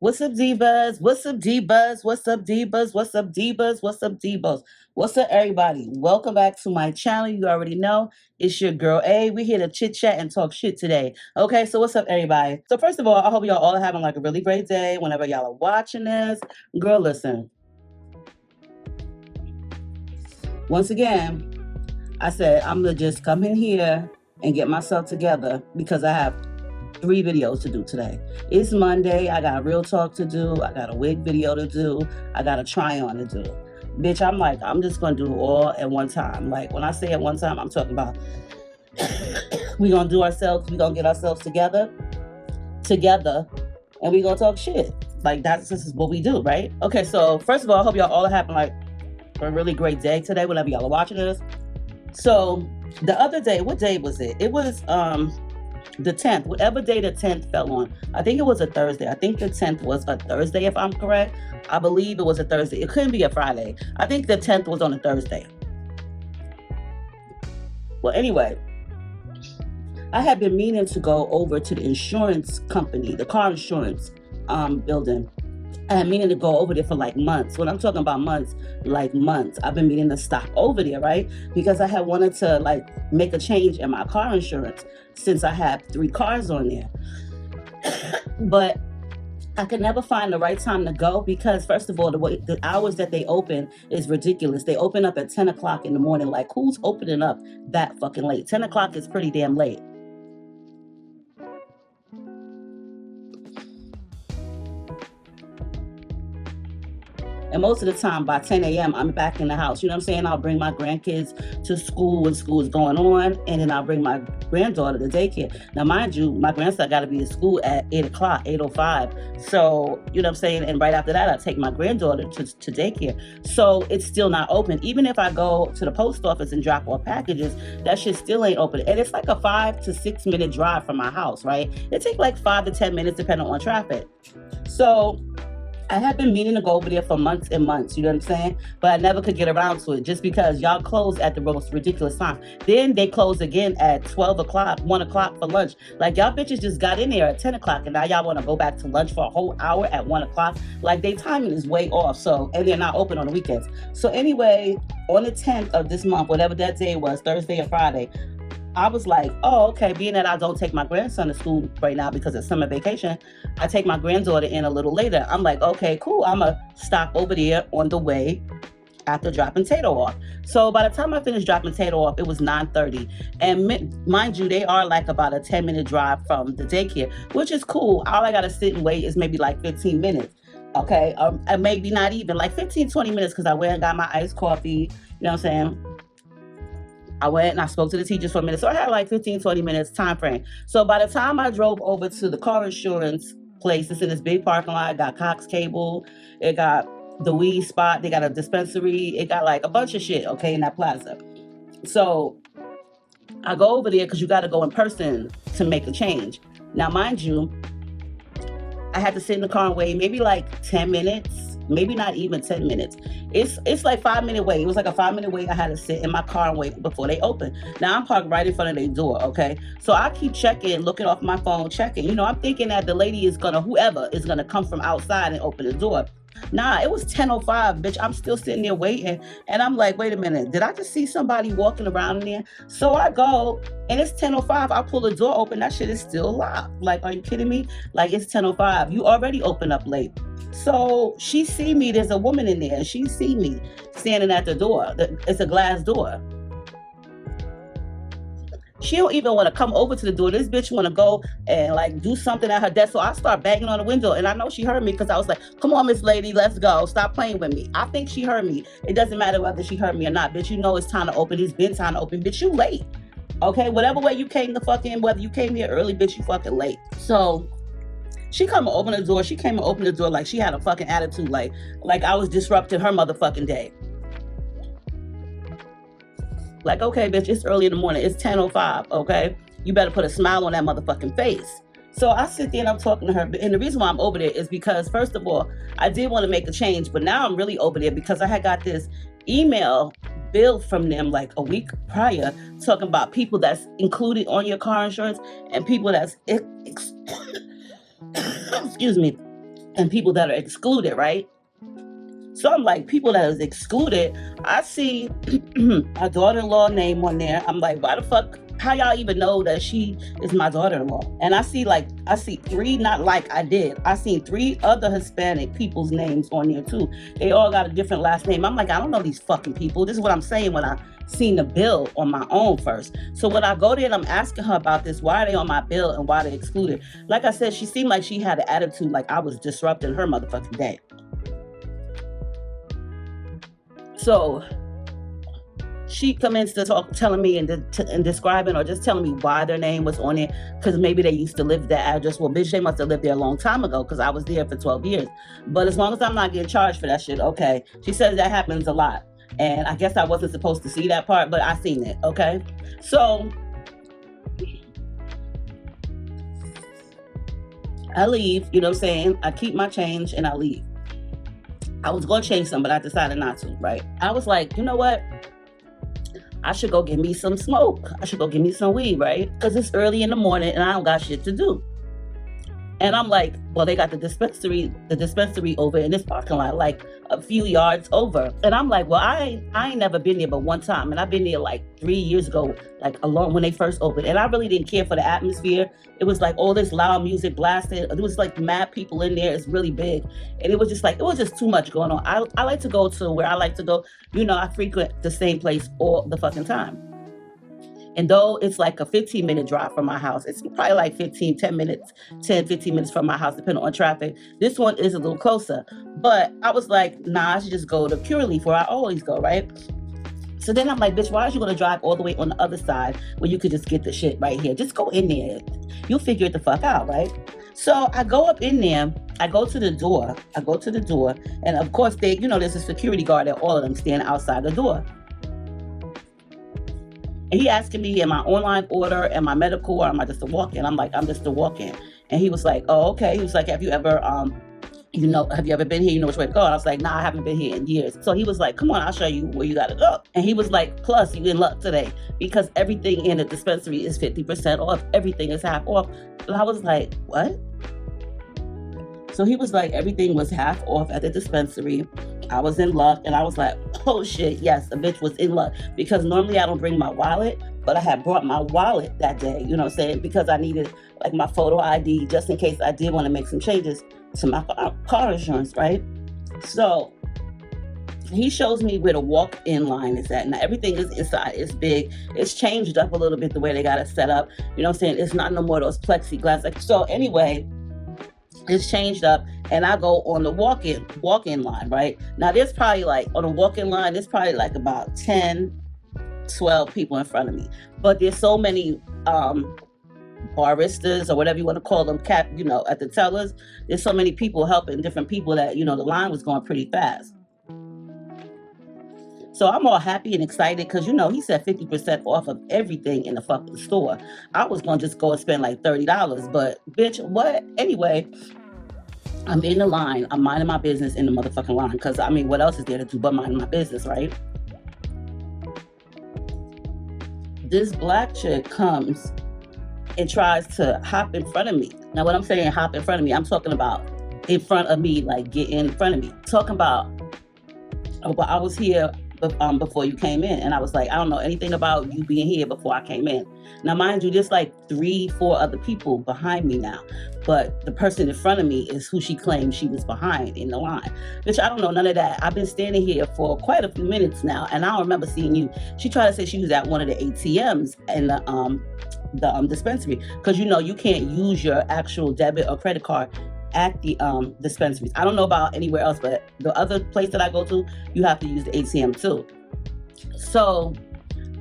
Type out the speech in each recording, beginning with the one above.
What's up, divas? What's up, divas? What's up, divas? What's up, divas? What's up, divas? What's up, everybody? Welcome back to my channel. You already know it's your girl A. We're here to chit chat and talk shit today. Okay, so what's up, everybody? So first of all, I hope y'all all are having like a really great day whenever y'all are watching this. Girl, listen. Once again, I said I'm gonna just come in here and get myself together because I have 3 videos to do today. It's Monday. I got a real talk to do. I got a wig video to do. I got a try on to do. Bitch, I'm just gonna do it all at one time. Like when I say at one time, I'm talking about we gonna get ourselves together, and we gonna talk shit. Like this is what we do, right? Okay, so first of all, I hope y'all all are having like a really great day today, whenever y'all are watching this. So the other day, what day was it? It was the 10th, whatever day the 10th fell on. I think it was a Thursday. I think the 10th was a Thursday, if I'm correct. I believe it was a Thursday. It couldn't be a Friday. I think the 10th was on a Thursday. Well, anyway, I had been meaning to go over to the insurance company, the car insurance building. I had meaning to go over there for like months. When I'm talking about months, like months. I've been meaning to stop over there, right? Because I had wanted to like make a change in my car insurance since I have 3 cars on there. But I could never find the right time to go because first of all, the hours that they open is ridiculous. They open up at 10 o'clock in the morning. Like who's opening up that fucking late? 10 o'clock is pretty damn late. And most of the time by 10 a.m., I'm back in the house. You know what I'm saying? I'll bring my grandkids to school when school is going on. And then I'll bring my granddaughter to daycare. Now, mind you, my grandson got to be in school at 8 o'clock, 8:05. So, you know what I'm saying? And right after that, I take my granddaughter to daycare. So it's still not open. Even if I go to the post office and drop off packages, that shit still ain't open. And it's like a 5 to 6 minute drive from my house, right? It takes like 5 to 10 minutes depending on traffic. So I had been meaning to go over there for months and months, you know what I'm saying? But I never could get around to it just because y'all close at the most ridiculous time. Then they close again at 12 o'clock, 1 o'clock for lunch. Like y'all bitches just got in there at 10 o'clock and now y'all want to go back to lunch for a whole hour at 1 o'clock. Like their timing is way off. So, and they're not open on the weekends. So anyway, on the 10th of this month, whatever that day was, Thursday or Friday, I was like, oh, okay, being that I don't take my grandson to school right now because it's summer vacation, I take my granddaughter in a little later. I'm like, okay, cool. I'm going to stop over there on the way after dropping Tato off. So by the time I finished dropping Tato off, it was 9:30. And mind you, they are like about a 10-minute drive from the daycare, which is cool. All I got to sit and wait is maybe like 15 minutes. Okay, and maybe not even like 15, 20 minutes because I went and got my iced coffee. You know what I'm saying? I went and I spoke to the teachers for a minute. So I had like 15, 20 minutes time frame. So by the time I drove over to the car insurance place, it's in this big parking lot. It got Cox Cable. It got the weed spot. They got a dispensary. It got like a bunch of shit, okay, in that plaza. So I go over there because you got to go in person to make a change. Now, mind you, I had to sit in the car and wait maybe like 10 minutes. Maybe not even 10 minutes. It's like 5-minute wait. It was like a 5-minute wait. I had to sit in my car and wait before they open. Now I'm parked right in front of their door, okay? So I keep checking, looking off my phone, checking. You know, I'm thinking that the lady is whoever is gonna come from outside and open the door. Nah, it was 10:05, bitch. I'm still sitting there waiting. And I'm like, wait a minute, did I just see somebody walking around in there? So I go, and it's 10:05. I pull the door open. That shit is still locked. Like, are you kidding me? Like, it's 10:05. You already open up late. So she see me, there's a woman in there, and she see me standing at the door. It's a glass door. She don't even want to come over to the door. This bitch want to go and like do something at her desk. So I start banging on the window, and I know she heard me because I was like, come on, Miss Lady, let's go. Stop playing with me. I think she heard me. It doesn't matter whether she heard me or not. Bitch, you know it's time to open. It's been time to open. Bitch, you late. Okay, whatever way you came to fucking, whether you came here early, bitch, you fucking late. So she come and open the door. She came and opened the door like she had a fucking attitude, like I was disrupting her motherfucking day. Like, okay, bitch, it's early in the morning. It's 10:05, okay? You better put a smile on that motherfucking face. So I sit there and I'm talking to her. And the reason why I'm over there is because, first of all, I did want to make a change, but now I'm really over there because I had got this email bill from them like a week prior talking about people that's included on your car insurance and people that's excuse me, and people that are excluded, right? So I'm like, people that is excluded, I see my daughter-in-law name on there. I'm like, why the fuck? How y'all even know that she is my daughter-in-law? And I see three, not like I did. I seen three other Hispanic people's names on there too. They all got a different last name. I'm like, I don't know these fucking people. This is what I'm saying when I seen the bill on my own first. So when I go there and I'm asking her about this, why are they on my bill and why are they excluded? Like I said, she seemed like she had an attitude like I was disrupting her motherfucking day. So she commenced to telling me and describing or just telling me why their name was on it, because maybe they used to live that address. Well, bitch, they must have lived there a long time ago because I was there for 12 years. But as long as I'm not getting charged for that shit, okay. She says that happens a lot. And I guess I wasn't supposed to see that part, but I seen it, okay? So I leave, you know what I'm saying? I keep my change and I leave. I was going to change some, but I decided not to, right? I was like, you know what? I should go get me some smoke. I should go get me some weed, right? Because it's early in the morning and I don't got shit to do. And I'm like, well, they got the dispensary over in this parking lot, like a few yards over. And I'm like, well, I ain't never been there but one time. And I've been there like 3 years ago, like along when they first opened. And I really didn't care for the atmosphere. It was like all this loud music blasting. It was like mad people in there. It's really big. And it was just too much going on. I like to go to where I like to go. You know, I frequent the same place all the fucking time. And though it's like a 15-minute drive from my house, it's probably like 15 minutes from my house, depending on traffic. This one is a little closer. But I was like, nah, I should just go to Curaleaf where I always go, right? So then I'm like, bitch, why are you going to drive all the way on the other side when you could just get the shit right here? Just go in there. You'll figure it the fuck out, right? So I go up in there. I go to the door. And of course, there's a security guard at all of them standing outside the door. And he asking me, am I online order, am I medical, or am I just a walk-in? I'm like, I'm just a walk-in. And he was like, oh, okay. He was like, have you ever been here? You know which way to go? And I was like, nah, I haven't been here in years. So he was like, come on, I'll show you where you gotta go. And he was like, plus you in luck today because everything in the dispensary is 50% off. Everything is half off. And I was like, what? So he was like, everything was half off at the dispensary. I was in luck, and I was like, oh shit, yes, the bitch was in luck, because normally I don't bring my wallet, but I had brought my wallet that day, you know what I'm saying, because I needed like my photo ID just in case I did want to make some changes to my car insurance, right? So he shows me where the walk-in line is at. Now everything is inside, it's big, it's changed up a little bit the way they got it set up, you know what I'm saying, it's not no more those plexiglass. So anyway, it's changed up, and I go on the walk-in line, right? Now there's probably like, on the walk-in line, there's probably like about 10, 12 people in front of me. But there's so many baristas or whatever you want to call them, at the tellers. There's so many people helping different people that, the line was going pretty fast. So I'm all happy and excited because, he said 50% off of everything in the fucking store. I was going to just go and spend like $30, but bitch, what? Anyway, I'm in the line. I'm minding my business in the motherfucking line because, what else is there to do but minding my business, right? This black chick comes and tries to hop in front of me. Now, when I'm saying hop in front of me, I'm talking about in front of me, like get in front of me. Talking about, but I was here before you came in. And I was like, I don't know anything about you being here before I came in. Now, mind you, there's like 3-4 other people behind me now. But the person in front of me is who she claimed she was behind in the line. Bitch, I don't know none of that. I've been standing here for quite a few minutes now, and I don't remember seeing you. She tried to say she was at one of the ATMs in the dispensary. Because, you can't use your actual debit or credit card at the dispensaries. I don't know about anywhere else, but the other place that I go to, you have to use the ATM too. So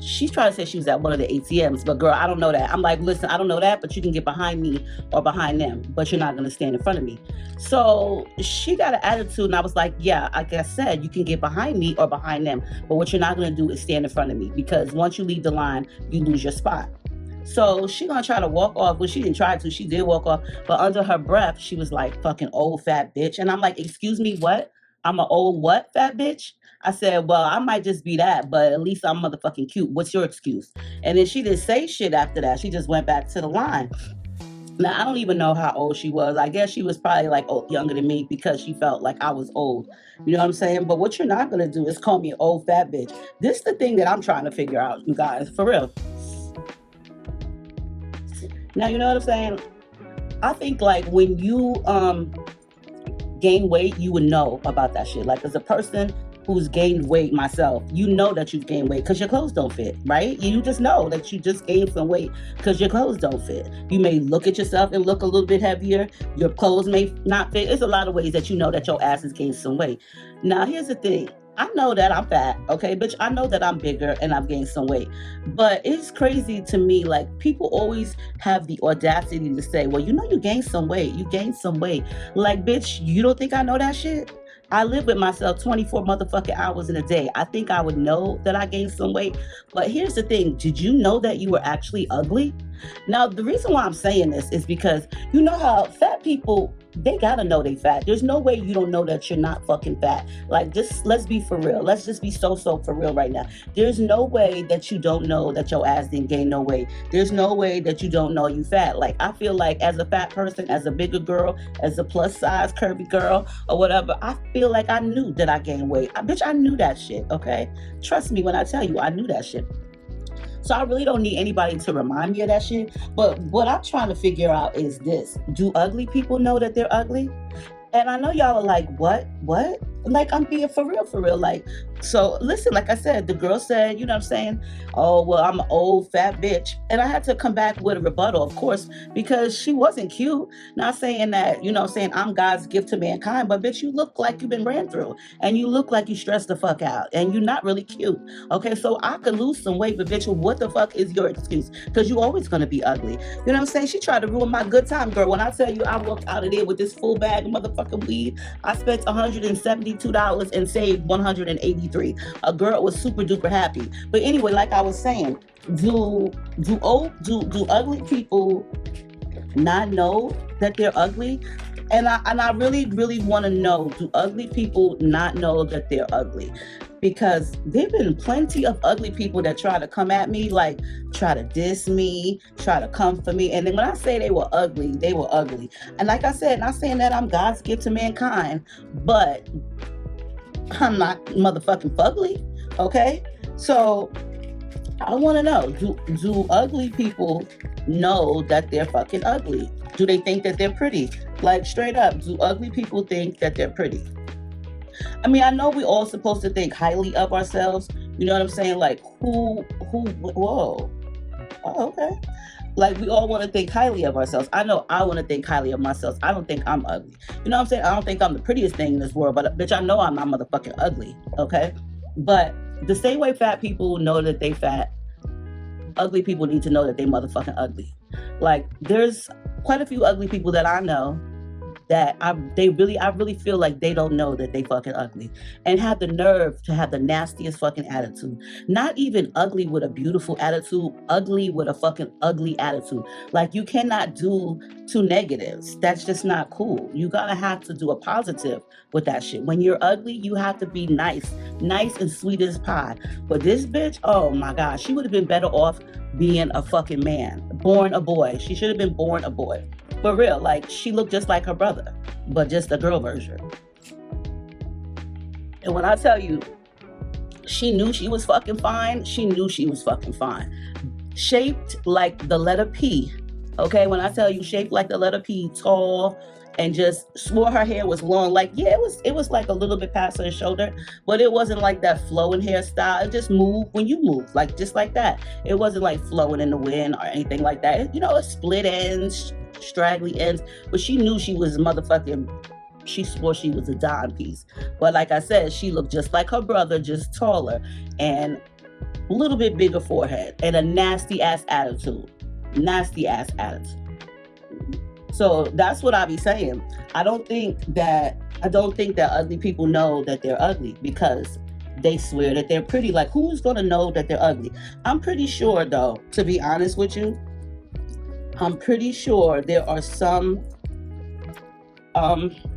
she's trying to say she was at one of the ATMs, but girl, I don't know that. I'm like, listen, I don't know that, but you can get behind me or behind them, but you're not going to stand in front of me. So she got an attitude, and I was like, yeah, like I said, you can get behind me or behind them, but what you're not going to do is stand in front of me, because once you leave the line, you lose your spot. So she gonna try to walk off. Well, she didn't try to. She did walk off. But under her breath, she was like, fucking old fat bitch. And I'm like, excuse me, what? I'm an old what, fat bitch? I said, well, I might just be that, but at least I'm motherfucking cute. What's your excuse? And then she didn't say shit after that. She just went back to the line. Now, I don't even know how old she was. I guess she was probably like younger than me because she felt like I was old. You know what I'm saying? But what you're not going to do is call me an old fat bitch. This is the thing that I'm trying to figure out, you guys, for real. Now, you know what I'm saying? I think like when you gain weight, you would know about that shit. Like as a person who's gained weight myself, you know that you've gained weight because your clothes don't fit, right? You just know that you just gained some weight because your clothes don't fit. You may look at yourself and look a little bit heavier. Your clothes may not fit. There's a lot of ways that you know that your ass has gained some weight. Now, here's the thing. I know that I'm fat, okay, bitch. I know that I'm bigger and I've gained some weight. But it's crazy to me, like, people always have the audacity to say, well, you know, you gained some weight. You gained some weight. Like, bitch, you don't think I know that shit? I live with myself 24 motherfucking hours in a day. I think I would know that I gained some weight. But here's the thing. Did you know that you were actually ugly? Now, the reason why I'm saying this is because you know how fat people, they gotta know they fat. There's no way you don't know that you're not fucking fat. Like, just let's be for real. Let's just be so for real right now. There's no way that you don't know that your ass didn't gain no weight. There's no way that you don't know you fat. Like, I feel like as a fat person, as a bigger girl, as a plus size curvy girl or whatever, I feel like I knew that I gained weight. Bitch, I knew that shit, okay? Trust me when I tell you, I knew that shit. So I really don't need anybody to remind me of that shit. But what I'm trying to figure out is this. Do ugly people know that they're ugly? And I know y'all are like, what? Like, I'm being for real. Like, so listen, like I said, the girl said, you know what I'm saying? Oh, well, I'm an old fat bitch. And I had to come back with a rebuttal, of course, because she wasn't cute. Not saying that, you know what I'm saying, I'm God's gift to mankind, but bitch, you look like you've been ran through and you look like you stressed the fuck out and you're not really cute. Okay, so I could lose some weight, but bitch, what the fuck is your excuse? Because you're always going to be ugly. You know what I'm saying? She tried to ruin my good time, girl. When I tell you I walked out of there with this full bag of motherfucking weed, I spent $172 and saved $183. A girl was super duper happy. But anyway, like I was saying, do ugly people not know that they're ugly? And I really want to know, do ugly people not know that they're ugly? Because there've been plenty of ugly people that try to come at me, like try to diss me, try to come for me. And then when I say they were ugly, they were ugly. And like I said, not saying that I'm God's gift to mankind, but I'm not motherfucking fugly, okay? So I want to know, do ugly people know that they're fucking ugly? Do they think that they're pretty? Like, straight up, do ugly people think that they're pretty? I mean, I know we all supposed to think highly of ourselves. You know what I'm saying? Like, whoa. Oh, okay. Like, we all want to think highly of ourselves. I know I want to think highly of myself. I don't think I'm ugly. You know what I'm saying? I don't think I'm the prettiest thing in this world, but bitch, I know I'm not motherfucking ugly, okay? But the same way fat people know that they fat, ugly people need to know that they motherfucking ugly. Like, there's quite a few ugly people that I know that I really feel like they don't know that they fucking ugly and have the nerve to have the nastiest fucking attitude. Not even ugly with a beautiful attitude, ugly with a fucking ugly attitude. Like, you cannot do two negatives. That's just not cool. You gotta have to do a positive with that shit. When you're ugly, you have to be nice and sweet as pie. But this bitch, oh my God, she would have been better off being a fucking man, born a boy. She should have been born a boy. For real, like, she looked just like her brother, but just a girl version. And when I tell you, she knew she was fucking fine, she knew she was fucking fine. Shaped like the letter P, okay? When I tell you shaped like the letter P, tall, and just swore her hair was long. Like, yeah, it was like a little bit past her shoulder, but it wasn't like that flowing hairstyle. It just moved when you move, like just like that. It wasn't like flowing in the wind or anything like that. You know, it split ends, straggly ends, but she knew she was motherfucking, she swore she was a dime piece. But like I said, she looked just like her brother, just taller and a little bit bigger forehead and a nasty ass attitude. So that's what I be saying. I don't think that ugly people know that they're ugly because they swear that they're pretty. Like, who's gonna know that they're ugly? I'm pretty sure, though, to be honest with you, I'm pretty sure there are some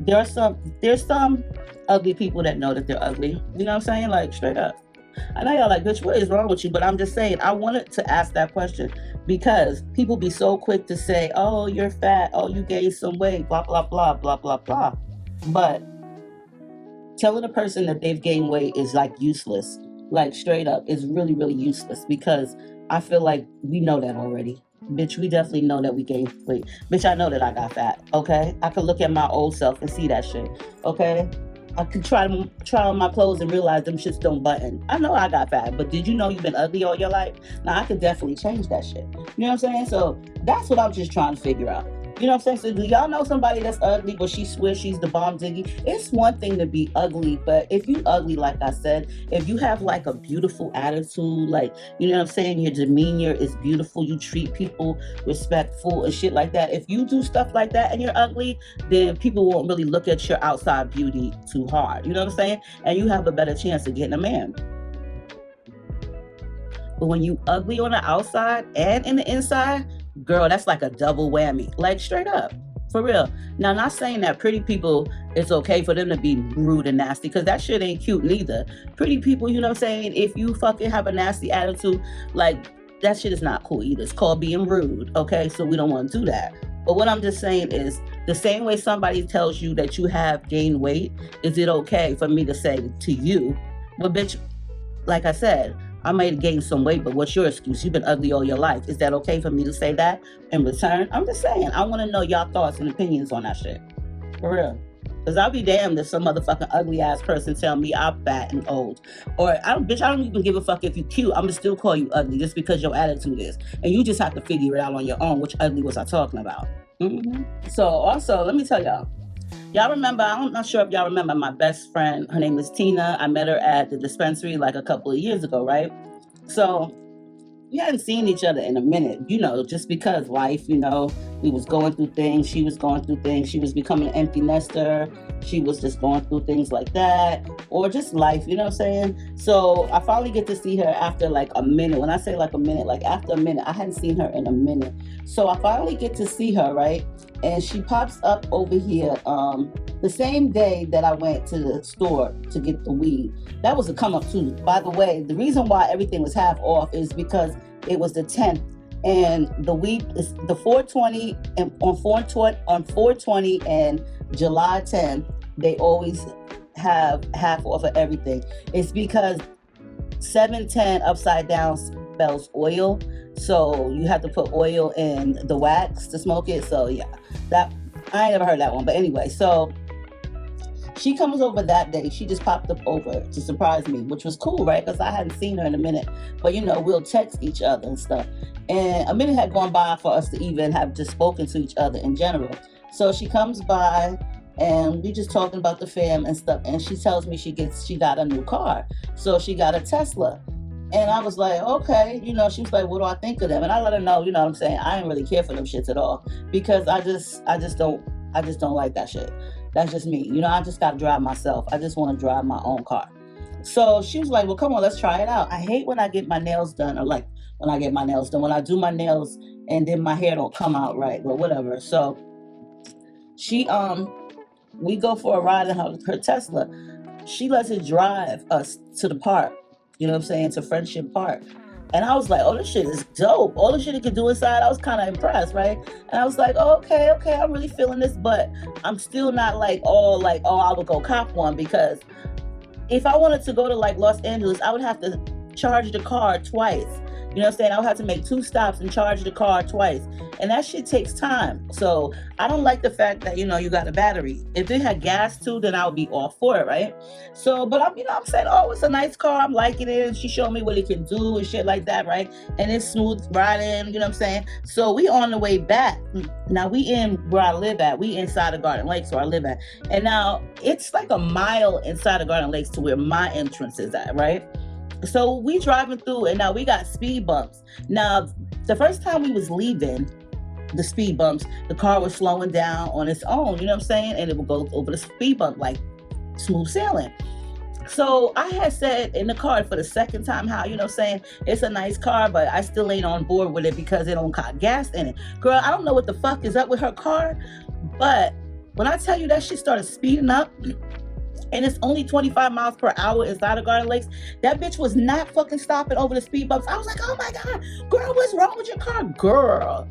there's some ugly people that know that they're ugly. You know what I'm saying? Like, straight up. I know y'all like, bitch, what is wrong with you? But I'm just saying, I wanted to ask that question because people be so quick to say, oh, you're fat, oh, you gained some weight, blah, blah, blah, blah, blah, blah. But telling a person that they've gained weight is like useless, like straight up, is really, really useless because I feel like we know that already. Bitch, we definitely know that we gained weight. Bitch, I know that I got fat, okay? I could look at my old self and see that shit, okay? I could try on my clothes and realize them shits don't button. I know I got fat, but did you know you've been ugly all your life? Now, I could definitely change that shit. You know what I'm saying? So that's what I'm just trying to figure out. You know what I'm saying? So do y'all know somebody that's ugly, but she swears she's the bomb diggy? It's one thing to be ugly, but if you ugly, like I said, if you have like a beautiful attitude, like, you know what I'm saying? Your demeanor is beautiful. You treat people respectful and shit like that. If you do stuff like that and you're ugly, then people won't really look at your outside beauty too hard. You know what I'm saying? And you have a better chance of getting a man. But when you ugly on the outside and in the inside, girl, that's like a double whammy, like straight up, for real. Now, not saying that pretty people, it's okay for them to be rude and nasty, because that shit ain't cute neither. Pretty people, you know what I'm saying, if you fucking have a nasty attitude, like, that shit is not cool either. It's called being rude, okay? So we don't want to do that. But what I'm just saying is, the same way somebody tells you that you have gained weight, is it okay for me to say to you, well, bitch, like I said, I might have gained some weight, but what's your excuse? You've been ugly all your life. Is that okay for me to say that in return? I'm just saying, I want to know y'all thoughts and opinions on that shit. For real. Because I'll be damned if some motherfucking ugly ass person tell me I'm fat and old. Or, I don't even give a fuck if you're cute. I'm going to still call you ugly just because your attitude is. And you just have to figure it out on your own, which ugly was I talking about. So, also, let me tell y'all. Y'all remember, I'm not sure if y'all remember my best friend. Her name is Tina. I met her at the Dispensary like a couple of years ago, right? So we hadn't seen each other in a minute, you know, just because life, you know, we was going through things. She was going through things. She was becoming an empty nester. She was just going through things like that, or just life, you know what I'm saying? So I finally get to see her after like a minute. When I say like a minute, like after a minute, I hadn't seen her in a minute. So I finally get to see her, right? And she pops up over here the same day that I went to the store to get the weed. That was a come up too. By the way, the reason why everything was half off is because it was the 10th. And the weed is the 420 and on 420 and July 10th, they always have half off of everything. It's because 710 upside down spells oil. So you have to put oil in the wax to smoke it. So yeah, that I ain't never heard that one. But anyway, so she comes over that day. She just popped up over to surprise me, which was cool, right? Because I hadn't seen her in a minute. But you know, we'll text each other and stuff. And a minute had gone by for us to even have just spoken to each other in general. So she comes by and we just talking about the fam and stuff. And she tells me she got a new car. So she got a Tesla. And I was like, okay, you know, she was like, what do I think of them? And I let her know, you know what I'm saying? I didn't really care for them shits at all because I just don't like that shit. That's just me. You know, I just got to drive myself. I just want to drive my own car. So she was like, well, come on, let's try it out. I hate when I get my nails done, or like when I get my nails done, when I do my nails and then my hair don't come out right, but whatever. So we go for a ride in her Tesla. She lets it drive us to the park. You know what I'm saying? To Friendship Park. And I was like, oh, this shit is dope. All the shit it could do inside, I was kind of impressed, right? And I was like, oh, okay, I'm really feeling this, but I'm still not like, oh, I would go cop one, because if I wanted to go to like Los Angeles, I would have to charge the car twice. You know what I'm saying? I would have to make 2 stops and charge the car twice. And that shit takes time. So I don't like the fact that, you know, you got a battery. If it had gas too, then I would be all for it, right? So, but I'm saying, oh, it's a nice car. I'm liking it. And she showed me what it can do and shit like that, right? And it's smooth riding, you know what I'm saying? So we on the way back. Now we in where I live at. We inside of Garden Lakes where I live at. And now it's like a mile inside of Garden Lakes to where my entrance is at, right? So we driving through, and now we got speed bumps. Now, the first time we was leaving the speed bumps, the car was slowing down on its own, you know what I'm saying? And it would go over the speed bump like smooth sailing. So I had said in the car for the second time how, you know what I'm saying, it's a nice car, but I still ain't on board with it because it don't got gas in it. Girl, I don't know what the fuck is up with her car, but when I tell you that she started speeding up, and it's only 25 miles per hour inside of Garden Lakes. That bitch was not fucking stopping over the speed bumps. I was like, oh my God, girl, what's wrong with your car? Girl.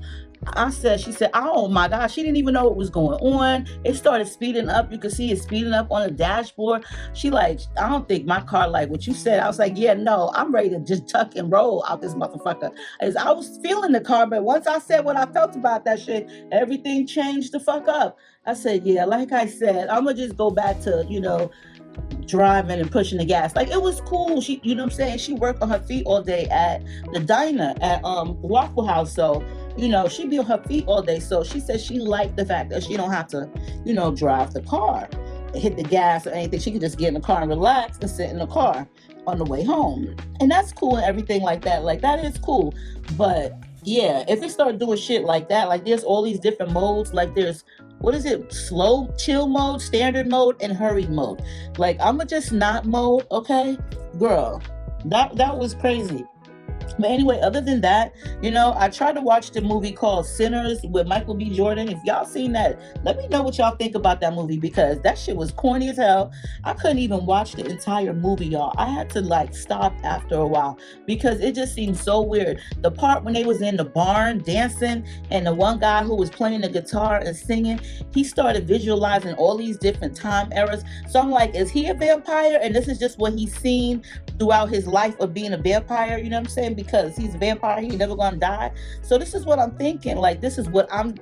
She said, oh my God, she didn't even know what was going on. It started speeding up. You could see it speeding up on the dashboard. She like, I don't think my car like what you said. I was like, yeah, no, I'm ready to just tuck and roll out this motherfucker. As I was feeling the car, but once I said what I felt about that shit, everything changed the fuck up. I said, yeah, like I said, I'm gonna just go back to, driving and pushing the gas. Like, it was cool. She, you know what I'm saying? She worked on her feet all day at the diner at Waffle House. So, she'd be on her feet all day. So she said she liked the fact that she don't have to, drive the car, hit the gas or anything. She could just get in the car and relax and sit in the car on the way home. And that's cool and everything like that. Like, that is cool. But yeah, if they start doing shit like that, like there's all these different modes, like there's, what is it? Slow, chill mode, standard mode, and hurried mode. Like, I'ma just not mode, okay? Girl, that was crazy. But anyway, other than that, I tried to watch the movie called Sinners with Michael B. Jordan. If y'all seen that, let me know what y'all think about that movie, because that shit was corny as hell. I couldn't even watch the entire movie, y'all. I had to like stop after a while because it just seemed so weird. The part when they was in the barn dancing and the one guy who was playing the guitar and singing, he started visualizing all these different time eras. So I'm like, is he a vampire? And this is just what he's seen throughout his life of being a vampire, you know what I'm saying? Because he's a vampire, he's never gonna die. So this is what I'm thinking. Like, this is what I'm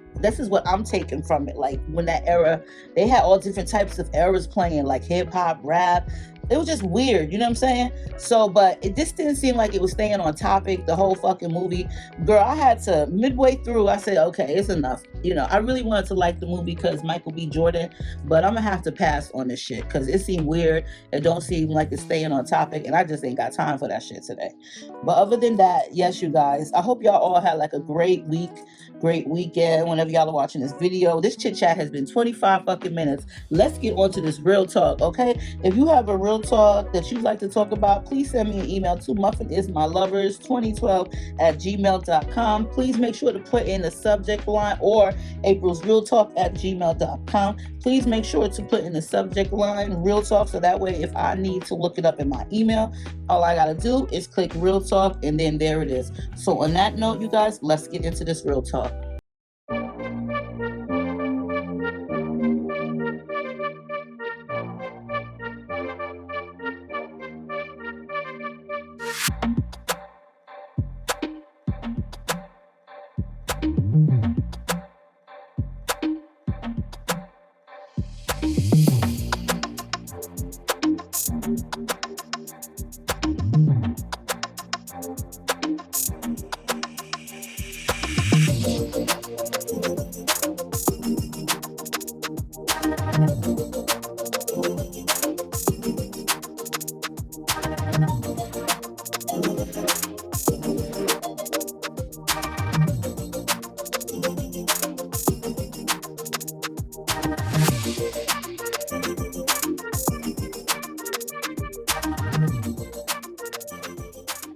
taking from it. Like, when that era, they had all different types of eras playing, like hip hop, rap. It was just weird, you know what I'm saying? So, but it just didn't seem like it was staying on topic the whole fucking movie. Girl, I had to, midway through, I said, okay, it's enough. I really wanted to like the movie because Michael B. Jordan, but I'm gonna have to pass on this shit because it seemed weird. It don't seem like it's staying on topic, and I just ain't got time for that shit today. But other than that, yes, you guys, I hope y'all all had like a great week, great weekend whenever y'all are watching this video. This chit chat has been 25 fucking minutes. Let's get on to this real talk, okay? If you have a real talk that you'd like to talk about, please send me an email to muffinismylovers2012@gmail.com. Please make sure to put in the subject line, or AprilsRealTalk@gmail.com. Please make sure to put in the subject line real talk, so that way if I need to look it up in my email, all I gotta do is click real talk, and then there it is. So on that note, you guys, let's get into this real talk.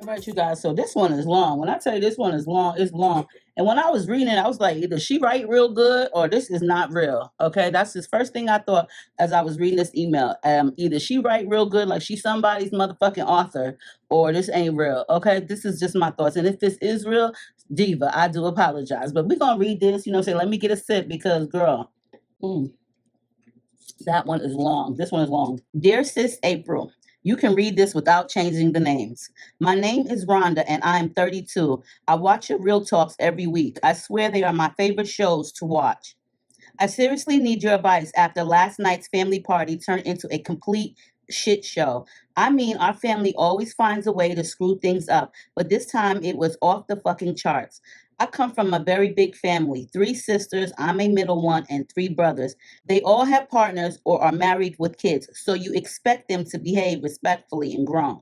All right, you guys. So this one is long. When I tell you this one is long, it's long. And when I was reading it, I was like, either she write real good or this is not real. Okay, that's the first thing I thought as I was reading this email. Either she write real good, like she's somebody's motherfucking author, or this ain't real. Okay, this is just my thoughts. And if this is real, diva, I do apologize. But we're gonna read this. Let me get a sip because, girl, that one is long. This one is long. Dear Sis April, you can read this without changing the names. My name is Rhonda and I am 32. I watch your Real Talks every week. I swear they are my favorite shows to watch. I seriously need your advice after last night's family party turned into a complete shit show. I mean, our family always finds a way to screw things up, but this time it was off the fucking charts. I come from a very big family, 3 sisters, I'm a middle one, and 3 brothers. They all have partners or are married with kids, so you expect them to behave respectfully and grown.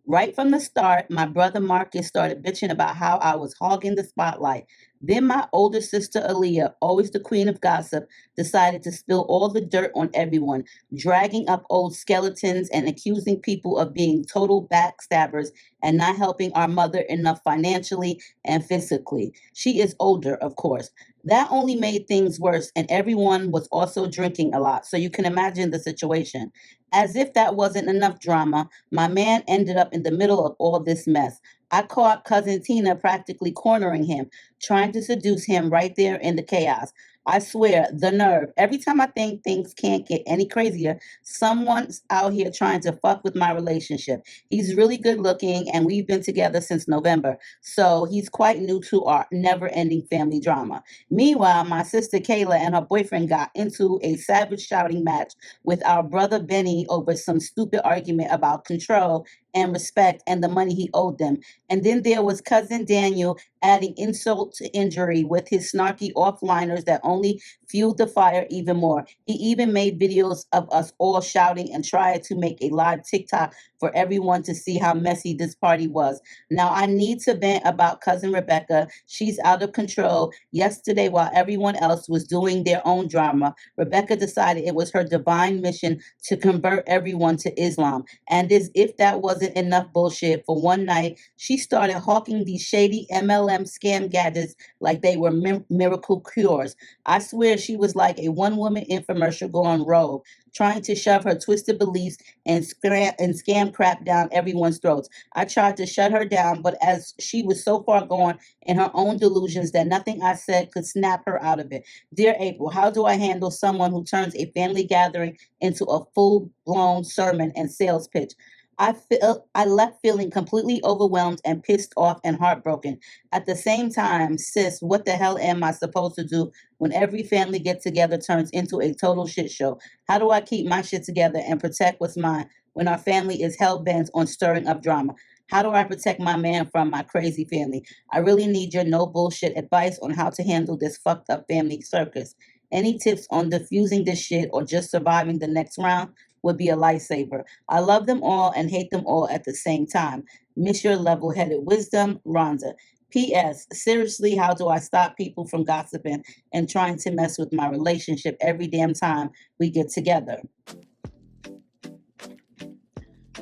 Right from the start, my brother Marcus started bitching about how I was hogging the spotlight. Then my older sister Aaliyah, always the queen of gossip, decided to spill all the dirt on everyone, dragging up old skeletons and accusing people of being total backstabbers and not helping our mother enough financially and physically. She is older, of course. That only made things worse, and everyone was also drinking a lot. So you can imagine the situation. As if that wasn't enough drama, my man ended up in the middle of all this mess. I caught cousin Tina practically cornering him, trying to seduce him right there in the chaos. I swear, the nerve. Every time I think things can't get any crazier, someone's out here trying to fuck with my relationship. He's really good looking, and we've been together since November, so he's quite new to our never ending family drama. Meanwhile, my sister Kayla and her boyfriend got into a savage shouting match with our brother Benny over some stupid argument about control and respect and the money he owed them. And then there was cousin Daniel adding insult to injury with his snarky offliners that only fueled the fire even more. He even made videos of us all shouting and tried to make a live TikTok for everyone to see how messy this party was. Now, I need to vent about cousin Rebecca. She's out of control. Yesterday, while everyone else was doing their own drama, Rebecca decided it was her divine mission to convert everyone to Islam. And as if that wasn't enough bullshit, for one night, she started hawking these shady MLM scam gadgets like they were miracle cures. I swear she was like a one woman infomercial going rogue, trying to shove her twisted beliefs and scam crap down everyone's throats. I tried to shut her down, but as she was so far gone in her own delusions that nothing I said could snap her out of it. Dear April, how do I handle someone who turns a family gathering into a full blown sermon and sales pitch? I left feeling completely overwhelmed and pissed off and heartbroken. At the same time, sis, what the hell am I supposed to do when every family get together turns into a total shit show? How do I keep my shit together and protect what's mine when our family is hell bent on stirring up drama? How do I protect my man from my crazy family? I really need your no bullshit advice on how to handle this fucked up family circus. Any tips on diffusing this shit or just surviving the next round would be a lifesaver. I love them all and hate them all at the same time. Miss your level headed wisdom, Rhonda. P.S. Seriously, how do I stop people from gossiping and trying to mess with my relationship every damn time we get together?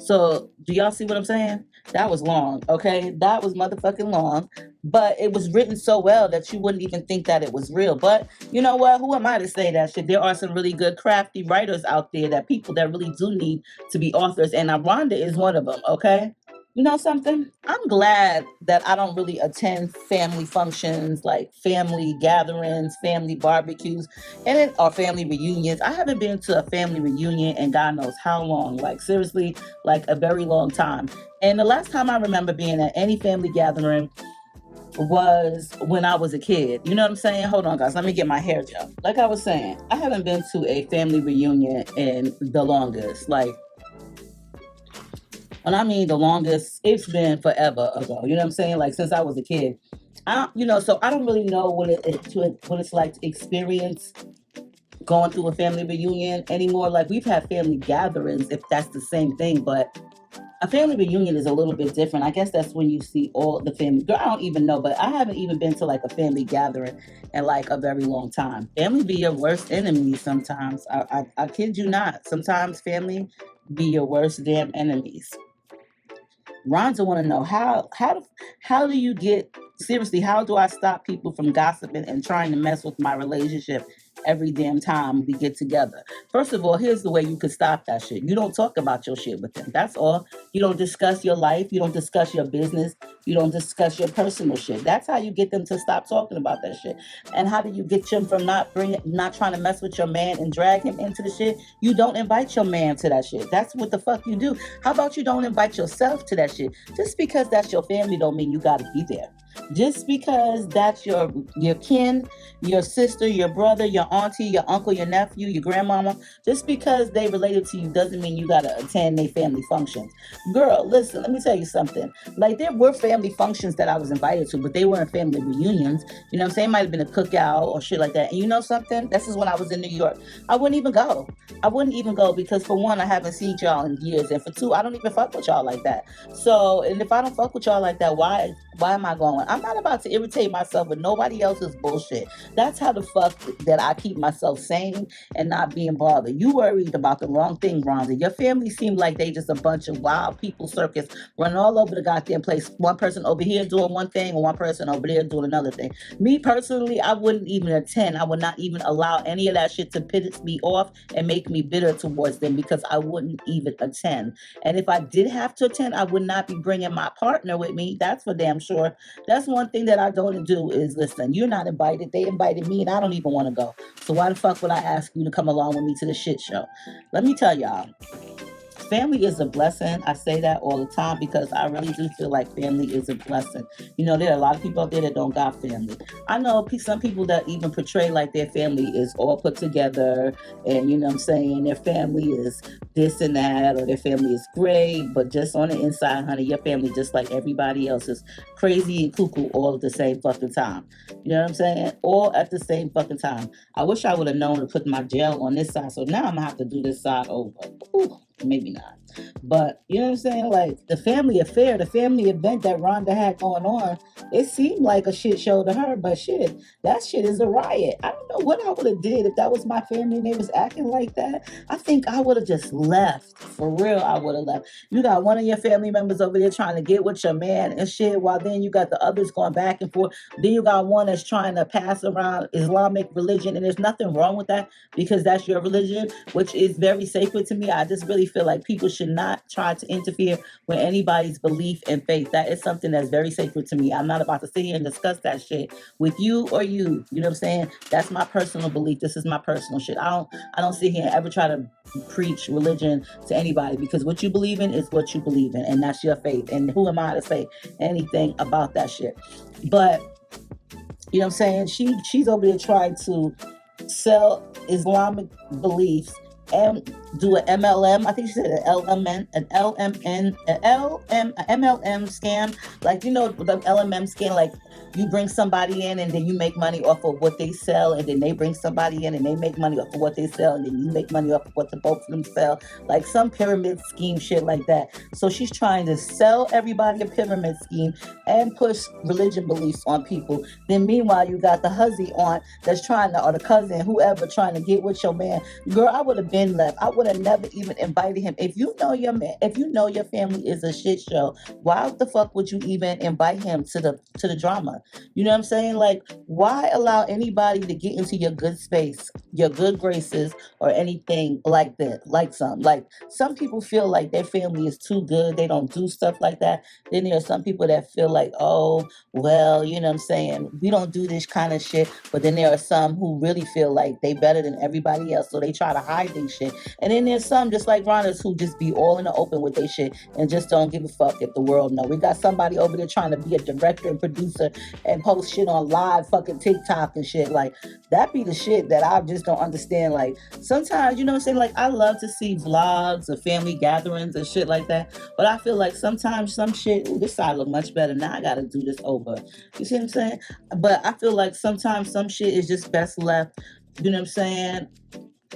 So, do y'all see what I'm saying? That was long, okay? That was motherfucking long, but it was written so well that you wouldn't even think that it was real. But you know what? Who am I to say that shit? There are some really good, crafty writers out there, that people that really do need to be authors, and Rhonda is one of them, okay? You know something? I'm glad that I don't really attend family functions like family gatherings, family barbecues, or family reunions. I haven't been to a family reunion in God knows how long. Like seriously, like a very long time. And the last time I remember being at any family gathering was when I was a kid. You know what I'm saying? Hold on, guys. Let me get my hair gel. Like I was saying, I haven't been to a family reunion in the longest. Like, and I mean the longest, it's been forever ago. You know what I'm saying? Like since I was a kid. So I don't really know what it's like to experience going through a family reunion anymore. Like we've had family gatherings, if that's the same thing, but a family reunion is a little bit different. I guess that's when you see all the family. Girl, I don't even know, but I haven't even been to like a family gathering in like a very long time. Family be your worst enemy sometimes. I kid you not. Sometimes family be your worst damn enemies. Rhonda want to know how do you get seriously? How do I stop people from gossiping and trying to mess with my relationship every damn time we get together? First of all, here's the way you could stop that shit. You don't talk about your shit with them. That's all. You don't discuss your life. You don't discuss your business. You don't discuss your personal shit. That's how you get them to stop talking about that shit. And how do you get them from not trying to mess with your man and drag him into the shit? You don't invite your man to that shit. That's what the fuck you do. How about you don't invite yourself to that shit? Just because that's your family don't mean you gotta be there. Just because that's your kin, your sister, your brother, your auntie, your uncle, your nephew, your grandmama, just because they related to you doesn't mean you gotta attend their family functions. Girl, listen, let me tell you something. Like there were family functions that I was invited to, but they weren't family reunions. You know what I'm saying? It might have been a cookout or shit like that. And you know something? This is when I was in New York. I wouldn't even go. I wouldn't even go because for one, I haven't seen y'all in years. And for two, I don't even fuck with y'all like that. So, and if I don't fuck with y'all like that, Why am I going? I'm not about to irritate myself with nobody else's bullshit. That's how the fuck that I keep myself sane and not being bothered. You worried about the wrong thing, Rhonda. Your family seemed like they just a bunch of wild people circus running all over the goddamn place. One person over here doing one thing and one person over there doing another thing. Me personally, I wouldn't even attend. I would not even allow any of that shit to piss me off and make me bitter towards them, because I wouldn't even attend. And if I did have to attend, I would not be bringing my partner with me. That's for damn sure. That's one thing that I don't do is, listen, you're not invited. They invited me and I don't even want to go. So why the fuck would I ask you to come along with me to the shit show? Let me tell y'all, family is a blessing. I say that all the time because I really do feel like family is a blessing. You know, there are a lot of people out there that don't got family. I know some people that even portray like their family is all put together and, you know what I'm saying, their family is this and that, or their family is great, but just on the inside, honey, your family, just like everybody else, is crazy and cuckoo all at the same fucking time. You know what I'm saying? All at the same fucking time. I wish I would have known to put my gel on this side, so now I'm gonna have to do this side over. Ooh. Maybe not. But you know what I'm saying? Like the family affair, the family event that Rhonda had going on, it seemed like a shit show to her, but shit, that shit is a riot. I don't know what I would have did if that was my family and they was acting like that. I think I would have just left. For real, I would have left. You got one of your family members over there trying to get with your man and shit, while then you got the others going back and forth. Then you got one that's trying to pass around Islamic religion, and there's nothing wrong with that because that's your religion, which is very sacred to me. I just really feel like people should not try to interfere with anybody's belief and faith. That is something that's very sacred to me. I'm not about to sit here and discuss that shit with you or you. You know what I'm saying? That's my personal belief. This is my personal shit. I don't sit here and ever try to preach religion to anybody, because what you believe in is what you believe in, and that's your faith. And who am I to say anything about that shit? But you know what I'm saying? She's over there trying to sell Islamic beliefs and do an MLM. I think she said an MLM scam. Like, you know, the LMM scam, like you bring somebody in and then you make money off of what they sell, and then they bring somebody in and they make money off of what they sell, and then you make money off of what the both of them sell. Like some pyramid scheme shit like that. So she's trying to sell everybody a pyramid scheme and push religion beliefs on people. Then meanwhile, you got the huzzy on that's trying to, or the cousin, whoever, trying to get with your man. Girl, I would have been left. I would have never even invited him. If you know your man, if you know your family is a shit show, why the fuck would you even invite him to the drama? You know what I'm saying? Like, why allow anybody to get into your good space, your good graces, or anything like that? Like some people feel like their family is too good. They don't do stuff like that. Then there are some people that feel like, oh, well, you know what I'm saying, we don't do this kind of shit. But then there are some who really feel like they better than everybody else, so they try to hide their shit. And then there's some, just like Rhonda's, who just be all in the open with their shit and just don't give a fuck if the world know. We got somebody over there trying to be a director and producer and post shit on live fucking TikTok and shit. Like, that be the shit that I just don't understand. Like, sometimes, you know what I'm saying, like, I love to see vlogs of family gatherings and shit like that, but I feel like sometimes some shit, ooh, this side look much better, now I gotta do this over. You see what I'm saying? But I feel like sometimes some shit is just best left, you know what I'm saying,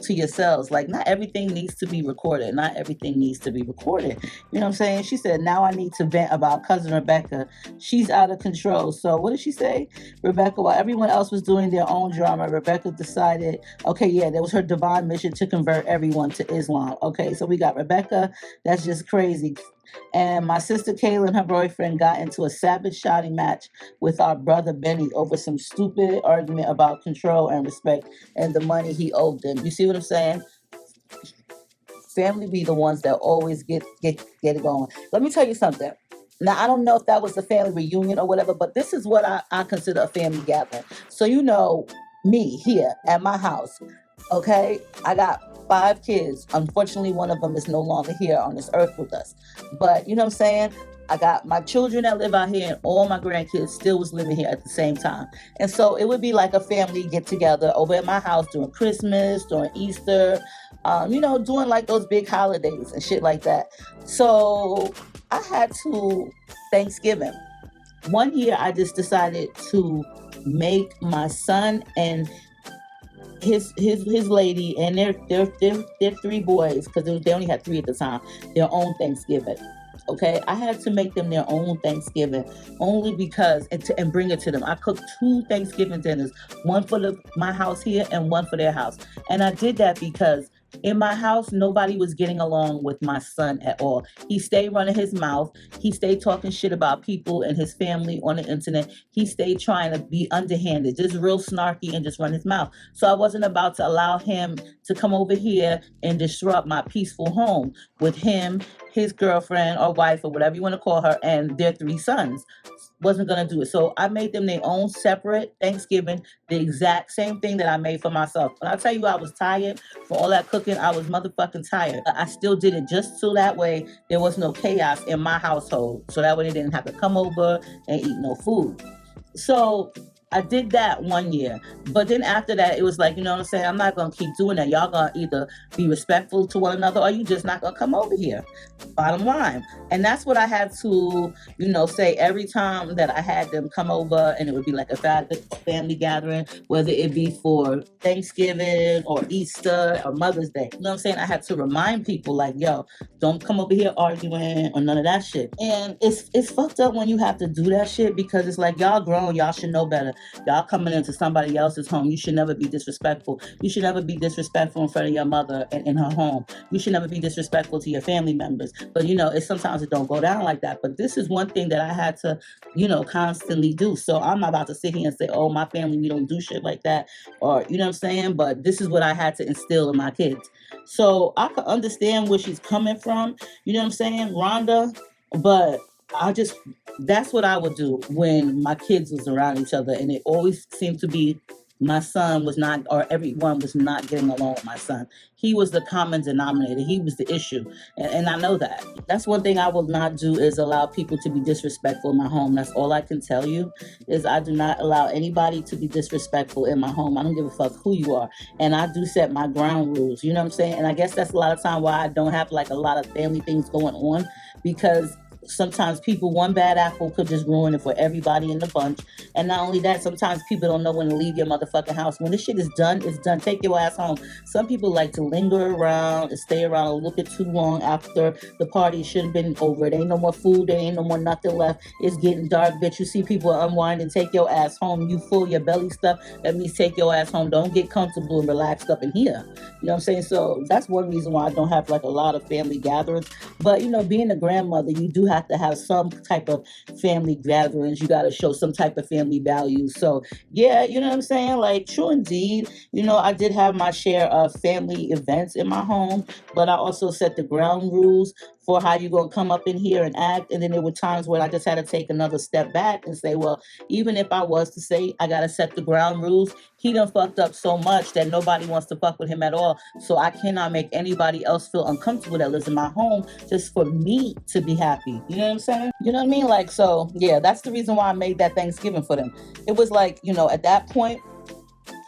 to yourselves. Like, not everything needs to be recorded. Not everything needs to be recorded. You know what I'm saying? She said, now I need to vent about cousin Rebecca. She's out of control. So what did she say? Rebecca, while everyone else was doing their own drama, Rebecca decided, okay, yeah, that was her divine mission to convert everyone to Islam. Okay, so we got Rebecca. That's just crazy. And my sister Kayla and her boyfriend got into a savage shouting match with our brother Benny over some stupid argument about control and respect and the money he owed them. You see what I'm saying? Family be the ones that always get it going. Let me tell you something. Now, I don't know if that was a family reunion or whatever, but this is what I consider a family gathering. So, you know, me here at my house, okay, I got 5 kids. Unfortunately, one of them is no longer here on this earth with us. But you know what I'm saying? I got my children that live out here, and all my grandkids still was living here at the same time. And so it would be like a family get together over at my house during Christmas, during Easter, you know, doing like those big holidays and shit like that. So I had to Thanksgiving. One year I just decided to make my son and his lady and their 3 boys, because they only had 3 at the time, their own Thanksgiving. Okay, I had to make them their own Thanksgiving only because and bring it to them. I cooked 2 Thanksgiving dinners, one for my house here and one for their house. And I did that because in my house, nobody was getting along with my son at all. He stayed running his mouth. He stayed talking shit about people and his family on the internet. He stayed trying to be underhanded, just real snarky and just run his mouth. So I wasn't about to allow him to come over here and disrupt my peaceful home with him, his girlfriend or wife or whatever you want to call her, and their 3 sons. Wasn't gonna do it. So I made them their own separate Thanksgiving, the exact same thing that I made for myself. When I tell you I was tired for all that cooking, I was motherfucking tired. I still did it just so that way there was no chaos in my household. So that way they didn't have to come over and eat no food. So I did that one year. But then after that, it was like, you know what I'm saying? I'm not going to keep doing that. Y'all going to either be respectful to one another or you just not going to come over here. Bottom line. And that's what I had to, say every time that I had them come over, and it would be like a family gathering, whether it be for Thanksgiving or Easter or Mother's Day. You know what I'm saying? I had to remind people like, yo, don't come over here arguing or none of that shit. And it's fucked up when you have to do that shit because it's like, y'all grown, y'all should know better. Y'all coming into somebody else's home. You should never be disrespectful. You should never be disrespectful in front of your mother and in her home. You should never be disrespectful to your family members. But sometimes it don't go down like that. But this is one thing that I had to, constantly do. So I'm not about to sit here and say, oh, my family, we don't do shit like that. Or, you know what I'm saying? But this is what I had to instill in my kids. So I could understand where she's coming from, you know what I'm saying, Rhonda? But that's what I would do when my kids was around each other. And it always seemed to be my son was not, or everyone was not getting along with my son. He was the common denominator. He was the issue. And I know that. That's one thing I will not do is allow people to be disrespectful in my home. That's all I can tell you is I do not allow anybody to be disrespectful in my home. I don't give a fuck who you are. And I do set my ground rules. You know what I'm saying? And I guess that's a lot of time why I don't have like a lot of family things going on, because sometimes one bad apple could just ruin it for everybody in the bunch. And not only that, sometimes people don't know when to leave your motherfucking house. When this shit is done, it's done. Take your ass home. Some people like to linger around and stay around a little bit too long after the party should have been over. There ain't no more food. There ain't no more nothing left. It's getting dark, bitch. You see people unwind and take your ass home. You full your belly stuff. That means take your ass home. Don't get comfortable and relaxed up in here. You know what I'm saying? So that's one reason why I don't have like a lot of family gatherings. But, being a grandmother, you do have to have some type of family gatherings. You got to show some type of family values. So, yeah, you know what I'm saying? Like, true indeed. I did have my share of family events in my home, but I also set the ground rules for how you going to come up in here and act. And then there were times where I just had to take another step back and say, well, even if I was to say I got to set the ground rules, he done fucked up so much that nobody wants to fuck with him at all. So I cannot make anybody else feel uncomfortable that lives in my home just for me to be happy. You know what I'm saying? You know what I mean? Like, so yeah, that's the reason why I made that Thanksgiving for them. It was like, at that point,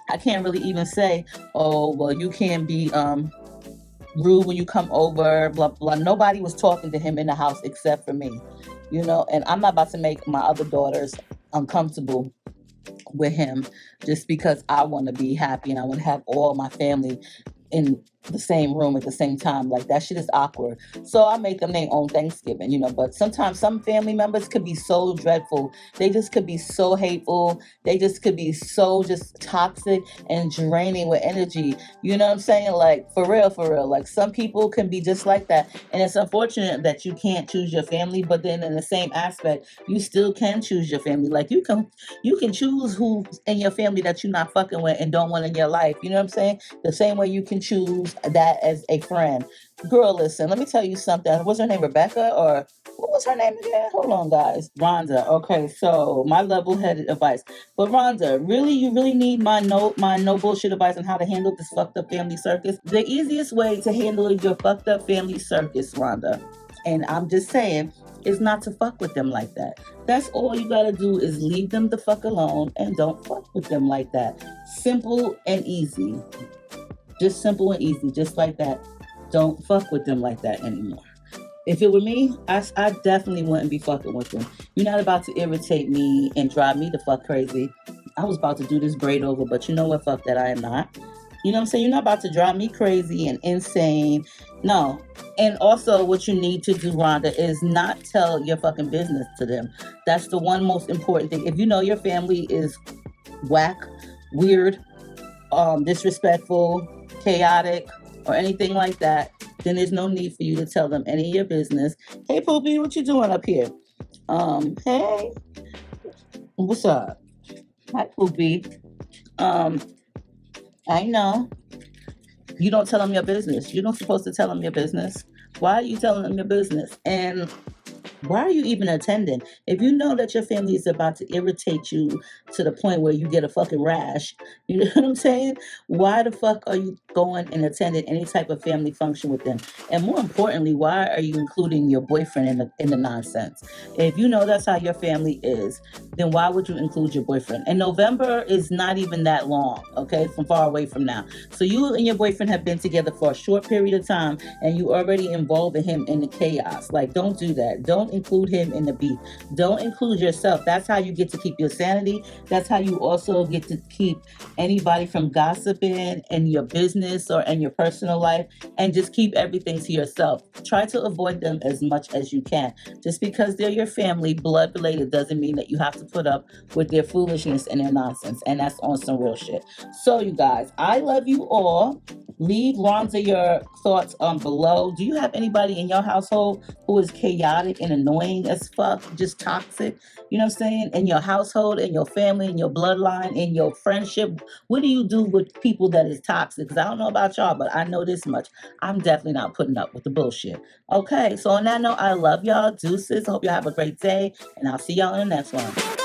I can't really even say, oh, well, you can't be, rude when you come over, blah, blah. Nobody was talking to him in the house except for me, and I'm not about to make my other daughters uncomfortable with him just because I want to be happy and I want to have all my family in the same room at the same time. Like, that shit is awkward. So I make them their own Thanksgiving, but sometimes some family members could be so dreadful. They just could be so hateful. They just could be so just toxic and draining with energy. You know what I'm saying? Like, for real. Like, some people can be just like that. And it's unfortunate that you can't choose your family, but then in the same aspect, you still can choose your family. Like, you can choose who in your family that you're not fucking with and don't want in your life. You know what I'm saying? The same way you can choose that as a friend. Girl, listen, let me tell you something. What's her name, Rebecca? Or what was her name again? Hold on, guys. Rhonda. Okay, so my level-headed advice. But Rhonda, you really need my no bullshit advice on how to handle this fucked up family circus? The easiest way to handle your fucked up family circus, Rhonda, and I'm just saying, is not to fuck with them like that. That's all you gotta do is leave them the fuck alone and don't fuck with them like that. Simple and easy. Just simple and easy, just like that. Don't fuck with them like that anymore. If it were me, I definitely wouldn't be fucking with them. You're not about to irritate me and drive me the fuck crazy. I was about to do this braid over, but you know what? Fuck that, I am not. You know what I'm saying? You're not about to drive me crazy and insane. No. And also, what you need to do, Rhonda, is not tell your fucking business to them. That's the one most important thing. If you know your family is whack, weird, disrespectful, chaotic, or anything like that, then there's no need for you to tell them any of your business. Hey, Poopy, what you doing up here? Hey, what's up? Hi, Poopy. Um, I know. You don't tell them your business. You're not supposed to tell them your business. Why are you telling them your business? And why are you even attending? If you know that your family is about to irritate you to the point where you get a fucking rash, you know what I'm saying? Why the fuck are you going and attending any type of family function with them? And more importantly, why are you including your boyfriend in the nonsense? If you know that's how your family is, then why would you include your boyfriend? And November is not even that long, okay, from far away from now. So you and your boyfriend have been together for a short period of time, and you already involving him in the chaos. Like, don't do that. Don't include him in the beef. Don't include yourself. That's how you get to keep your sanity. That's how you also get to keep anybody from gossiping in your business or in your personal life, and just keep everything to yourself. Try to avoid them as much as you can. Just because they're your family, blood related, doesn't mean that you have to put up with their foolishness and their nonsense. And that's on some real shit. So, you guys, I love you all. Leave Rhonda your thoughts below. Do you have anybody in your household who is chaotic and annoying as fuck, just toxic? You know what I'm saying? In your household, in your family, in your bloodline, in your friendship, what do you do with people that is toxic? Because I don't know about y'all, but I know this much. I'm definitely not putting up with the bullshit. Okay, so on that note, I love y'all. Deuces. Hope y'all have a great day, and I'll see y'all in the next one.